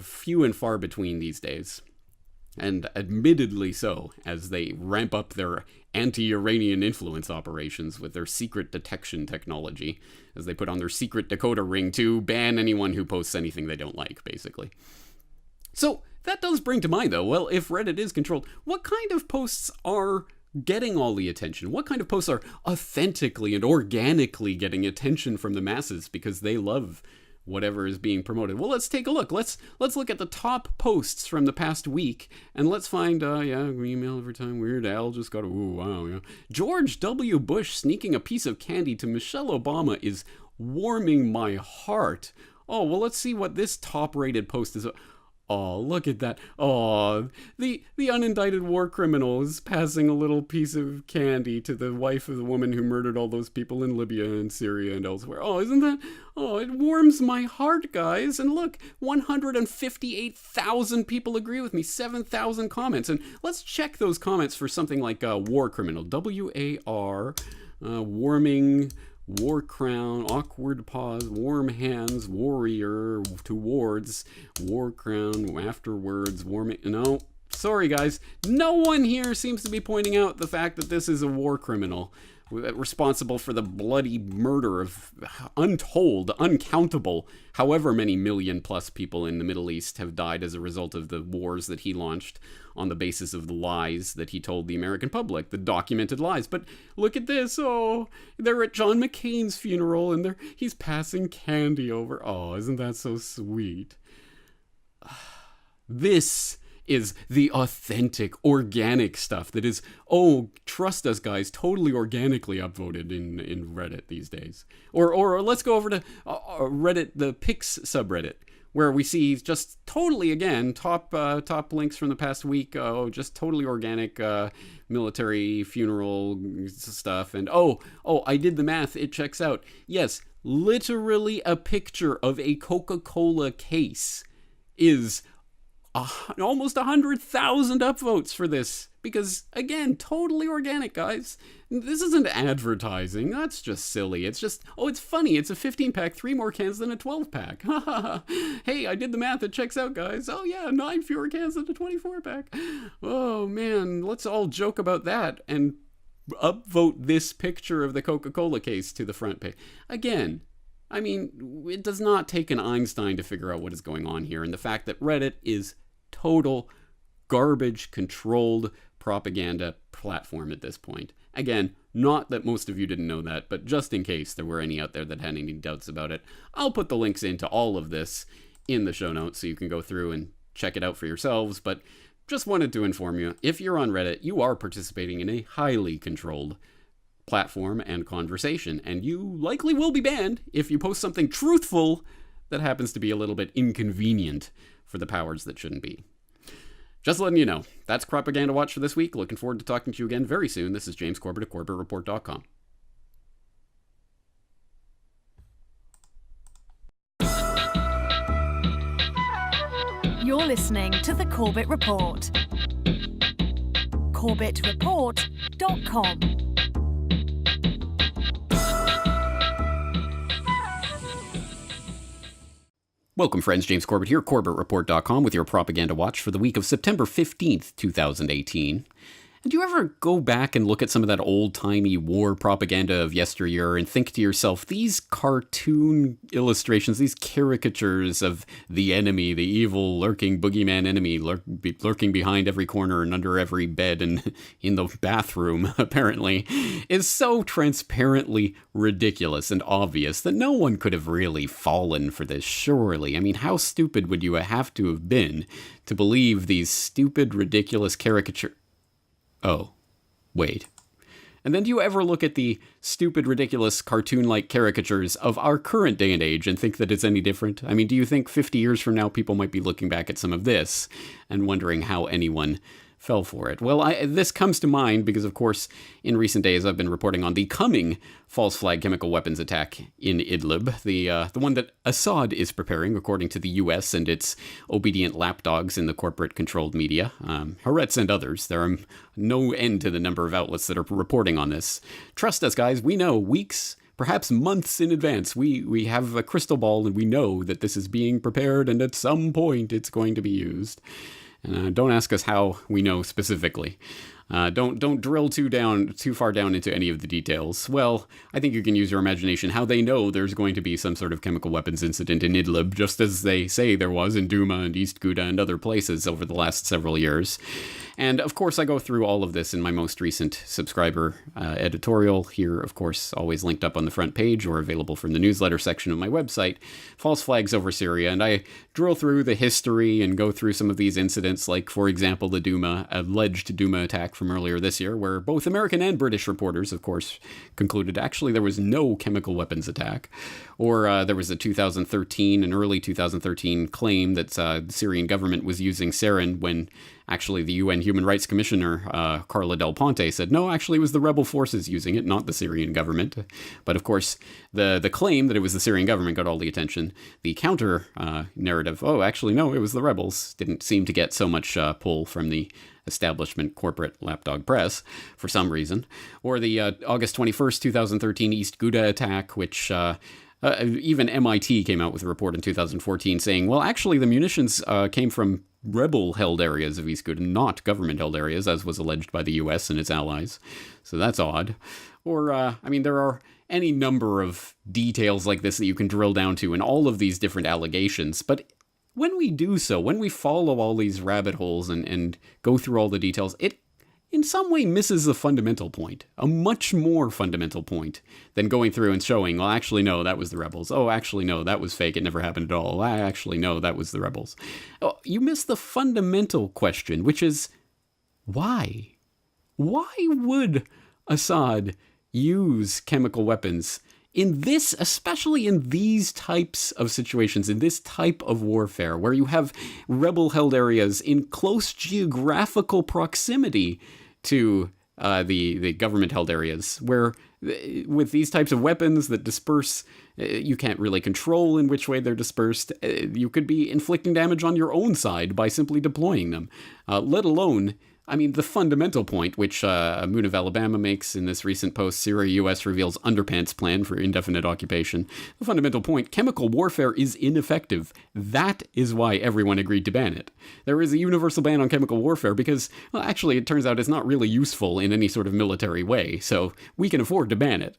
few and far between these days. And admittedly so, as they ramp up their anti-Iranian influence operations with their secret detection technology, as they put on their secret decoder ring to ban anyone who posts anything they don't like, basically. So, that does bring to mind, though, well, if Reddit is controlled, what kind of posts are getting all the attention? What kind of posts are authentically and organically getting attention from the masses because they love whatever is being promoted? Well, let's take a look. Let's look at the top posts from the past week, and let's find, email every time, Weird Al just got George W. Bush sneaking a piece of candy to Michelle Obama is warming my heart. Oh, well, let's see what this top-rated post is. Oh, look at that. Oh, the unindicted war criminal is passing a little piece of candy to the wife of the woman who murdered all those people in Libya and Syria and elsewhere. Oh, isn't that? Oh, it warms my heart, guys. And look, 158,000 people agree with me, 7,000 comments. And let's check those comments for something like war criminal. W-A-R, warming, war crown, awkward pause, warm hands, warrior, towards, war crown, afterwards, warming. No, sorry guys, no one here seems to be pointing out the fact that this is a war criminal responsible for the bloody murder of untold, uncountable, however many million plus people in the Middle East have died as a result of the wars that he launched on the basis of the lies that he told the American public, the documented lies. But look at this. Oh, they're at John McCain's funeral and he's passing candy over. Oh, isn't that so sweet? This is the authentic, organic stuff that is, trust us guys, totally organically upvoted in Reddit these days. Or let's go over to Reddit, the Pics subreddit, where we see just totally, again, top links from the past week, just totally organic military funeral stuff. And I did the math, it checks out. Yes, literally a picture of a Coca-Cola case is almost 100,000 upvotes for this. Because, again, totally organic, guys. This isn't advertising. That's just silly. It's just, it's funny. It's a 15-pack, 3 more cans than a 12-pack. Hey, I did the math. It checks out, guys. Oh, yeah, 9 fewer cans than a 24-pack. Oh, man. Let's all joke about that and upvote this picture of the Coca-Cola case to the front page. Again, I mean, it does not take an Einstein to figure out what is going on here. And the fact that Reddit is total garbage controlled propaganda platform at this point. Again, Not that most of you didn't know that, but just in case there were any out there that had any doubts about it, I'll put the links into all of this in the show notes so you can go through and check it out for yourselves. But just wanted to inform you, if you're on Reddit, you are participating in a highly controlled platform and conversation, and you likely will be banned if you post something truthful that happens to be a little bit inconvenient for the powers that shouldn't be. Just letting you know. That's Propaganda Watch for this week. Looking forward to talking to you again very soon. This is James Corbett at CorbettReport.com. You're listening to the Corbett Report. CorbettReport.com. Welcome, friends. James Corbett here, CorbettReport.com, with your Propaganda Watch for the week of September 15th, 2018. And do you ever go back and look at some of that old-timey war propaganda of yesteryear and think to yourself, these cartoon illustrations, these caricatures of the enemy, the evil, lurking boogeyman enemy, lurking behind every corner and under every bed and in the bathroom, apparently, is so transparently ridiculous and obvious that no one could have really fallen for this, surely. I mean, how stupid would you have to have been to believe these stupid, ridiculous caricatures? Oh, wait. And then do you ever look at the stupid, ridiculous, cartoon-like caricatures of our current day and age and think that it's any different? I mean, do you think 50 years from now people might be looking back at some of this and wondering how anyone fell for it? Well, this comes to mind because, of course, in recent days I've been reporting on the coming false flag chemical weapons attack in Idlib, the one that Assad is preparing, according to the U.S. and its obedient lapdogs in the corporate-controlled media, Haaretz and others. There are no end to the number of outlets that are reporting on this. Trust us, guys, we know weeks, perhaps months in advance. We have a crystal ball and we know that this is being prepared and at some point it's going to be used. And don't ask us how we know specifically. Don't drill too far down into any of the details. Well, I think you can use your imagination how they know there's going to be some sort of chemical weapons incident in Idlib, just as they say there was in Douma and East Ghouta and other places over the last several years. And, of course, I go through all of this in my most recent subscriber editorial here, of course, always linked up on the front page or available from the newsletter section of my website, False Flags Over Syria. And I drill through the history and go through some of these incidents, like, for example, the alleged Douma attack from earlier this year, where both American and British reporters, of course, concluded actually there was no chemical weapons attack. Or there was an early 2013 claim that the Syrian government was using sarin when actually the UN Human Rights Commissioner, Carla Del Ponte, said, no, actually it was the rebel forces using it, not the Syrian government. But of course, the claim that it was the Syrian government got all the attention. The counter narrative, oh, actually, no, it was the rebels, didn't seem to get so much pull from the establishment corporate lapdog press for some reason. Or the August 21st, 2013 East Ghouta attack, which even MIT came out with a report in 2014 saying, well, actually the munitions came from rebel-held areas of East Ghouta, not government-held areas, as was alleged by the U.S. and its allies. So that's odd. Or, there are any number of details like this that you can drill down to in all of these different allegations, but when we do so, when we follow all these rabbit holes and go through all the details, it in some way misses the fundamental point, a much more fundamental point than going through and showing, well, actually, no, that was the rebels. Oh, actually, no, that was fake. It never happened at all. Actually, no, that was the rebels. Oh, you miss the fundamental question, which is, why? Why would Assad use chemical weapons in this, especially in these types of situations, in this type of warfare, where you have rebel-held areas in close geographical proximity to the government-held areas, where with these types of weapons that disperse, you can't really control in which way they're dispersed. You could be inflicting damage on your own side by simply deploying them, let alone, the fundamental point, which Moon of Alabama makes in this recent post, Syria, U.S. reveals underpants plan for indefinite occupation. The fundamental point, chemical warfare is ineffective. That is why everyone agreed to ban it. There is a universal ban on chemical warfare because, well, actually, it turns out it's not really useful in any sort of military way, so we can afford to ban it.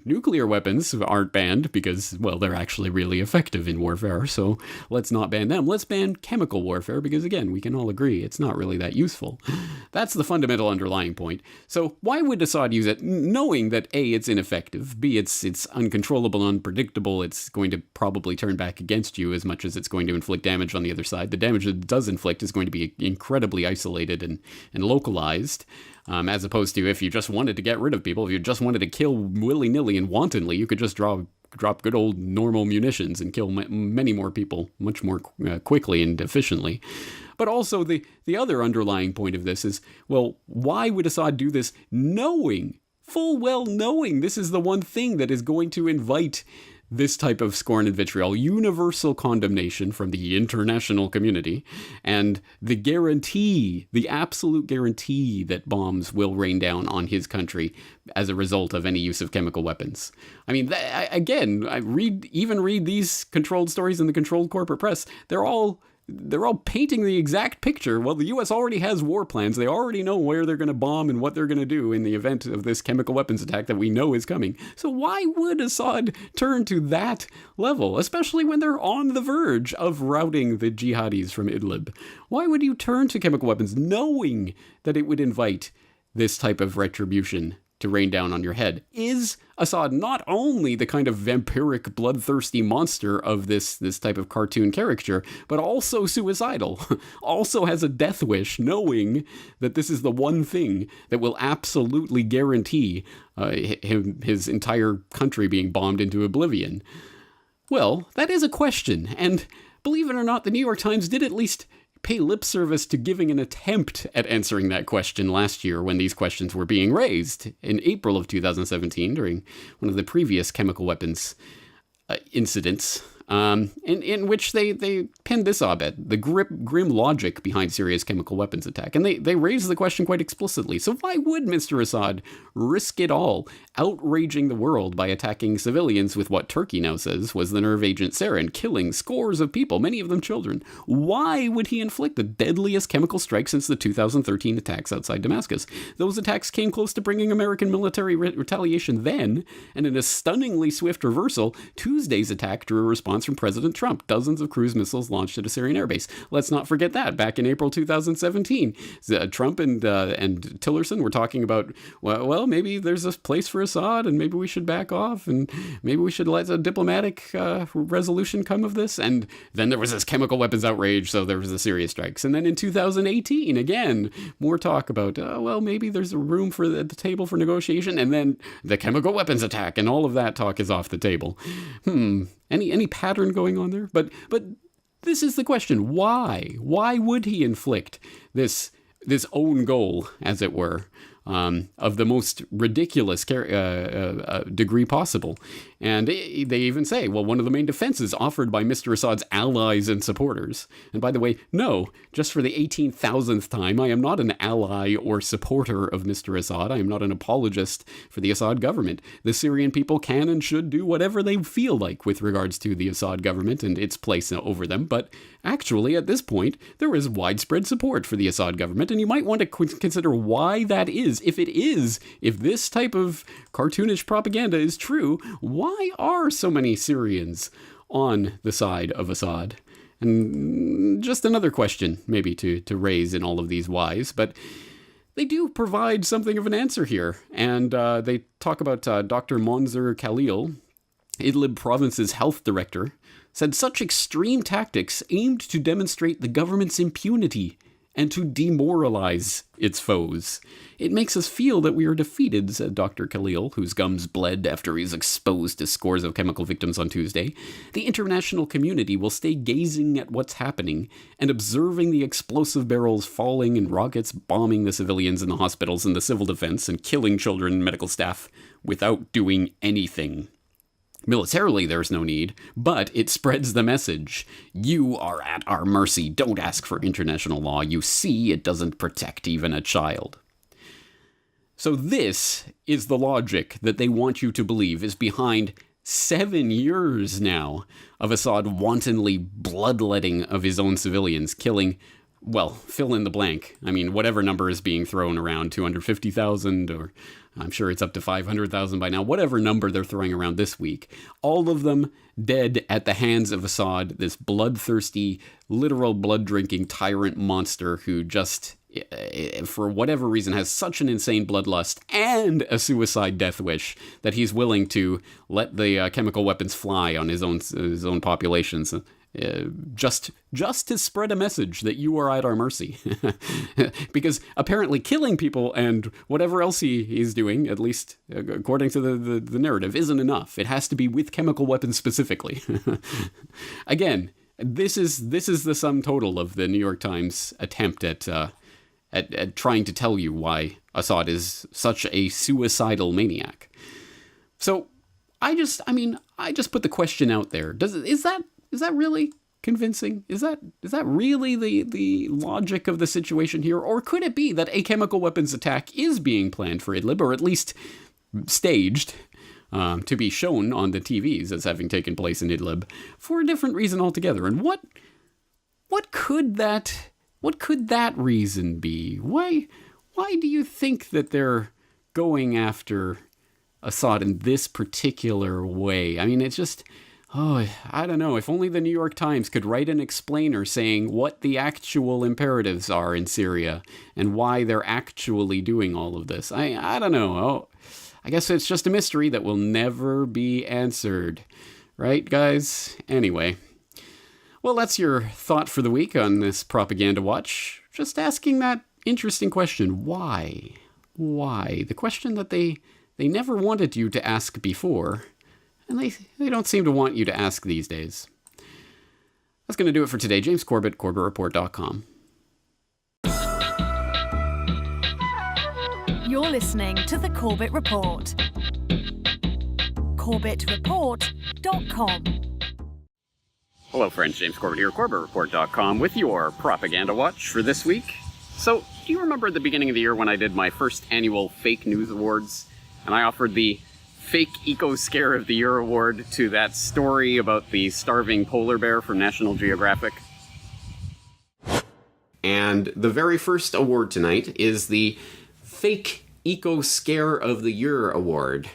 Nuclear weapons aren't banned because, well, they're actually really effective in warfare, so let's not ban them. Let's ban chemical warfare because, again, we can all agree it's not really that useful. successful. That's the fundamental underlying point. So why would Assad use it, knowing that A, it's ineffective, B, it's uncontrollable, unpredictable, it's going to probably turn back against you as much as it's going to inflict damage on the other side. The damage it does inflict is going to be incredibly isolated and localized, as opposed to if you just wanted to get rid of people, if you just wanted to kill willy-nilly and wantonly, you could just drop good old normal munitions and kill many more people much more quickly and efficiently. But also the other underlying point of this is, well, why would Assad do this full well knowing this is the one thing that is going to invite this type of scorn and vitriol, universal condemnation from the international community, and the absolute guarantee that bombs will rain down on his country as a result of any use of chemical weapons. I mean, I read these controlled stories in the controlled corporate press. They're all painting the exact picture. Well, the U.S. already has war plans. They already know where they're going to bomb and what they're going to do in the event of this chemical weapons attack that we know is coming. So why would Assad turn to that level, especially when they're on the verge of routing the jihadis from Idlib? Why would you turn to chemical weapons knowing that it would invite this type of retribution to rain down on your head? Is Assad not only the kind of vampiric, bloodthirsty monster of this type of cartoon caricature, but also suicidal, also has a death wish, knowing that this is the one thing that will absolutely guarantee his entire country being bombed into oblivion? Well, that is a question, and believe it or not, the New York Times did at least pay lip service to giving an attempt at answering that question last year when these questions were being raised in April of 2017 during one of the previous chemical weapons incidents, in which they pinned this op-ed, the grim logic behind Syria's chemical weapons attack. And they raised the question quite explicitly. So why would Mr. Assad risk it all, outraging the world by attacking civilians with what Turkey now says was the nerve agent sarin, killing scores of people, many of them children? Why would he inflict the deadliest chemical strike since the 2013 attacks outside Damascus? Those attacks came close to bringing American military retaliation then, and in a stunningly swift reversal, Tuesday's attack drew a response from President Trump. Dozens of cruise missiles launched at a Syrian airbase. Let's not forget that back in April 2017, Trump and Tillerson were talking about, well, maybe there's a place for Assad, and maybe we should back off, and maybe we should let a diplomatic resolution come of this. And then there was this chemical weapons outrage, so there was the Syria strikes. And then in 2018, again, more talk about, well, maybe there's a room for the table for negotiation, and then the chemical weapons attack, and all of that talk is off the table. Any pattern going on there? But this is the question. Why? Why would he inflict this own goal, as it were, of the most ridiculous degree possible? And they even say, well, one of the main defenses offered by Mr. Assad's allies and supporters. And by the way, no, just for the 18,000th time, I am not an ally or supporter of Mr. Assad. I am not an apologist for the Assad government. The Syrian people can and should do whatever they feel like with regards to the Assad government and its place over them. But actually, at this point, there is widespread support for the Assad government, and you might want to consider why that is. If this type of cartoonish propaganda is true, why are so many Syrians on the side of Assad? And just another question, maybe, to raise in all of these whys, but they do provide something of an answer here. And they talk about Dr. Monzer Khalil, Idlib province's health director, said such extreme tactics aimed to demonstrate the government's impunity and to demoralize its foes. It makes us feel that we are defeated, said Dr. Khalil, whose gums bled after he was exposed to scores of chemical victims on Tuesday. The international community will stay gazing at what's happening and observing the explosive barrels falling and rockets bombing the civilians in the hospitals and the civil defense and killing children and medical staff without doing anything. Militarily, there's no need, but it spreads the message. You are at our mercy. Don't ask for international law. You see, it doesn't protect even a child. So this is the logic that they want you to believe is behind 7 years now of Assad wantonly bloodletting of his own civilians, killing, well, fill in the blank. I mean, whatever number is being thrown around, 250,000, or I'm sure it's up to 500,000 by now, whatever number they're throwing around this week, all of them dead at the hands of Assad, this bloodthirsty, literal blood-drinking tyrant monster who just for whatever reason, has such an insane bloodlust and a suicide death wish that he's willing to let the chemical weapons fly on his own populations, just to spread a message that you are at our mercy. Because apparently killing people and whatever else he's doing, at least according to the narrative, isn't enough. It has to be with chemical weapons specifically. Again, this is the sum total of the New York Times attempt at trying to tell you why Assad is such a suicidal maniac. So I just put the question out there. Is that really convincing? Is that really the logic of the situation here? Or could it be that a chemical weapons attack is being planned for Idlib, or at least staged, to be shown on the TVs as having taken place in Idlib for a different reason altogether? And what could that reason be? Why do you think that they're going after Assad in this particular way? I mean, it's just, I don't know. If only the New York Times could write an explainer saying what the actual imperatives are in Syria and why they're actually doing all of this. I don't know. I guess it's just a mystery that will never be answered. Right, guys? Anyway. Well, that's your thought for the week on this Propaganda Watch. Just asking that interesting question. Why? Why? The question that they never wanted you to ask before, and they don't seem to want you to ask these days. That's going to do it for today. James Corbett, CorbettReport.com. You're listening to the Corbett Report. CorbettReport.com. Hello, friends. James Corbett here, CorbettReport.com, with your Propaganda Watch for this week. So, do you remember at the beginning of the year when I did my first annual Fake News Awards, and I offered the Fake Eco Scare of the Year award to that story about the starving polar bear from National Geographic? And the very first award tonight is the Fake Eco Scare of the Year award,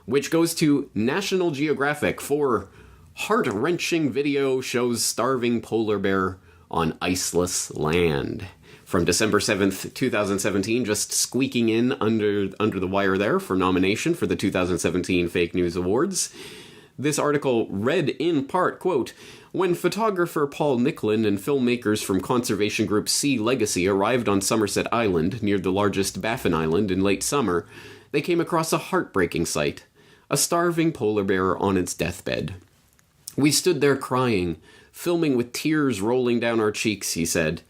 which goes to National Geographic for heart-wrenching video shows starving polar bear on iceless land. From December 7th, 2017, just squeaking in under the wire there for nomination for the 2017 Fake News Awards. This article read in part, quote, "When photographer Paul Nicklin and filmmakers from conservation group Sea Legacy arrived on Somerset Island, near the largest Baffin Island, in late summer, they came across a heartbreaking sight, a starving polar bear on its deathbed. We stood there crying, filming with tears rolling down our cheeks," he said.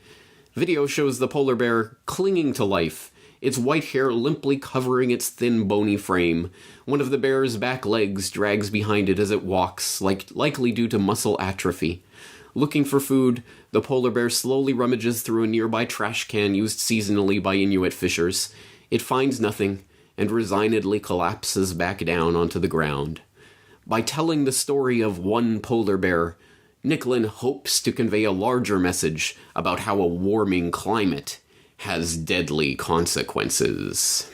Video shows the polar bear clinging to life, its white hair limply covering its thin, bony frame. One of the bear's back legs drags behind it as it walks, likely due to muscle atrophy. Looking for food, the polar bear slowly rummages through a nearby trash can used seasonally by Inuit fishers. It finds nothing and resignedly collapses back down onto the ground. By telling the story of one polar bear, Nicklin hopes to convey a larger message about how a warming climate has deadly consequences.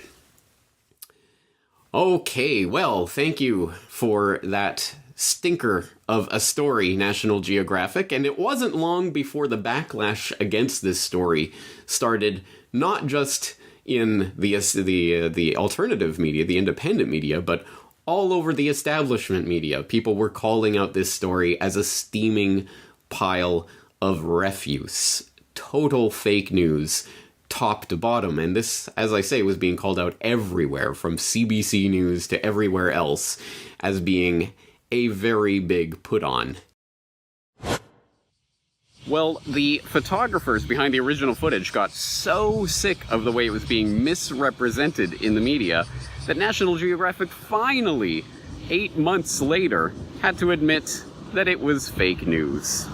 Okay, well, thank you for that stinker of a story, National Geographic, and it wasn't long before the backlash against this story started, not just in the alternative media, the independent media, but all over the establishment media. People were calling out this story as a steaming pile of refuse. Total fake news, top to bottom. And this, as I say, was being called out everywhere, from CBC News to everywhere else, as being a very big put-on. Well, the photographers behind the original footage got so sick of the way it was being misrepresented in the media that National Geographic finally, 8 months later, had to admit that it was fake news.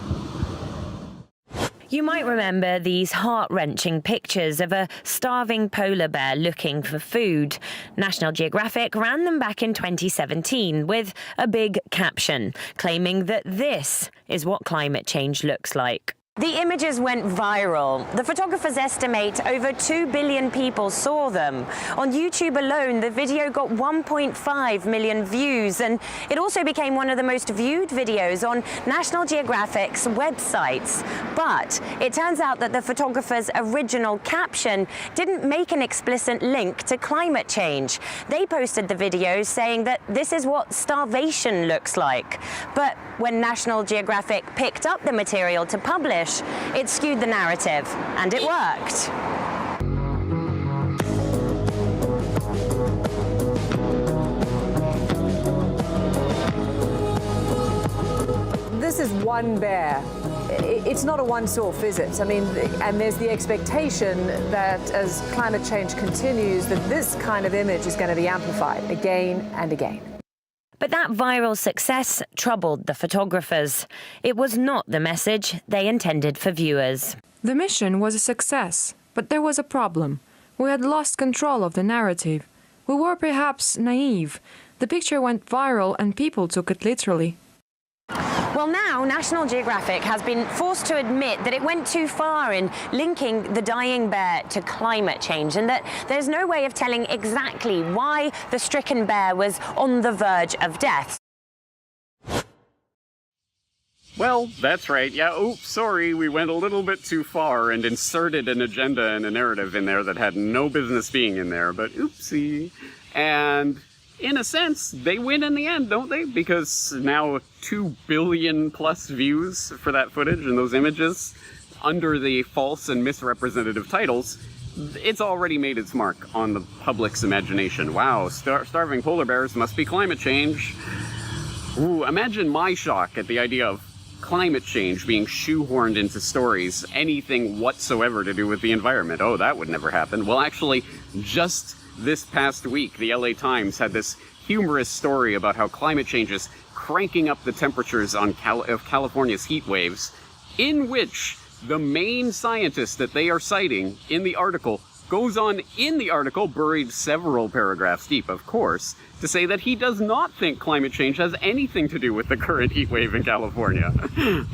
You might remember these heart-wrenching pictures of a starving polar bear looking for food. National Geographic ran them back in 2017 with a big caption claiming that this is what climate change looks like. The images went viral. The photographers estimate over 2 billion people saw them. On YouTube alone, the video got 1.5 million views, and it also became one of the most viewed videos on National Geographic's websites. But it turns out that the photographer's original caption didn't make an explicit link to climate change. They posted the video saying that this is what starvation looks like. But when National Geographic picked up the material to publish, it skewed the narrative, and it worked. This is one bear. It's not a once-off, is it? I mean, and there's the expectation that as climate change continues, that this kind of image is going to be amplified again and again. But that viral success troubled the photographers. It was not the message they intended for viewers. The mission was a success, but there was a problem. We had lost control of the narrative. We were perhaps naive. The picture went viral and people took it literally. Well, now National Geographic has been forced to admit that it went too far in linking the dying bear to climate change, and that there's no way of telling exactly why the stricken bear was on the verge of death. Well, that's right. Yeah, oops, sorry, we went a little bit too far and inserted an agenda and a narrative in there that had no business being in there, but oopsie. And in a sense, they win in the end, don't they? Because now 2 billion plus views for that footage and those images under the false and misrepresentative titles, it's already made its mark on the public's imagination. Wow, starving polar bears must be climate change. Ooh, imagine my shock at the idea of climate change being shoehorned into stories, anything whatsoever to do with the environment. Oh, that would never happen. Well, actually, just this past week, the LA Times had this humorous story about how climate change is cranking up the temperatures of California's heat waves, in which the main scientist that they are citing in the article goes on in the article, buried several paragraphs deep, of course, to say that he does not think climate change has anything to do with the current heat wave in California.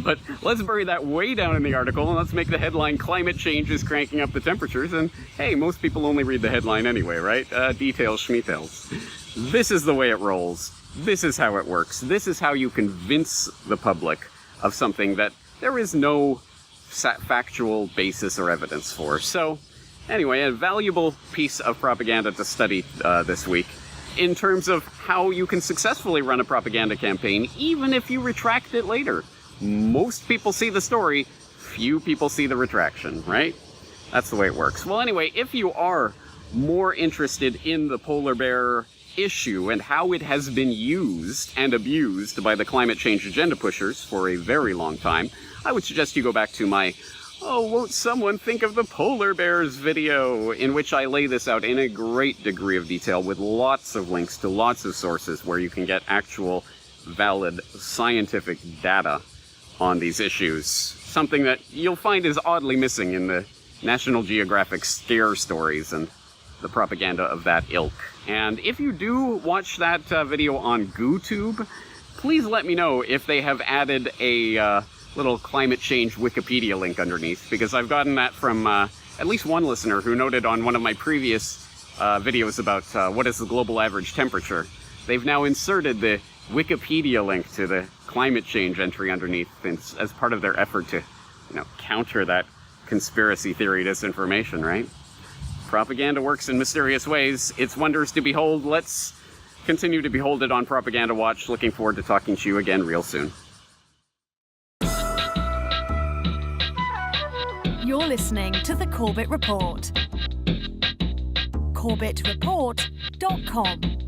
But let's bury that way down in the article, and let's make the headline, "Climate Change is Cranking Up the Temperatures," and hey, most people only read the headline anyway, right? Details, schmeetails. This is the way it rolls. This is how it works. This is how you convince the public of something that there is no factual basis or evidence for. So, anyway, a valuable piece of propaganda to study this week in terms of how you can successfully run a propaganda campaign, even if you retract it later. Most people see the story, few people see the retraction, right? That's the way it works. Well, anyway, if you are more interested in the polar bear issue and how it has been used and abused by the climate change agenda pushers for a very long time, I would suggest you go back to my "Oh, won't someone think of the polar bears" video, in which I lay this out in a great degree of detail with lots of links to lots of sources where you can get actual valid scientific data on these issues. Something that you'll find is oddly missing in the National Geographic scare stories and the propaganda of that ilk. And if you do watch that video on GooTube, please let me know if they have added a little climate change Wikipedia link underneath, because I've gotten that from at least one listener who noted on one of my previous videos about what is the global average temperature. They've now inserted the Wikipedia link to the climate change entry underneath as part of their effort to, counter that conspiracy theory disinformation, right? Propaganda works in mysterious ways. Its wonders to behold. Let's continue to behold it on Propaganda Watch. Looking forward to talking to you again real soon. You're listening to the Corbett Report. CorbettReport.com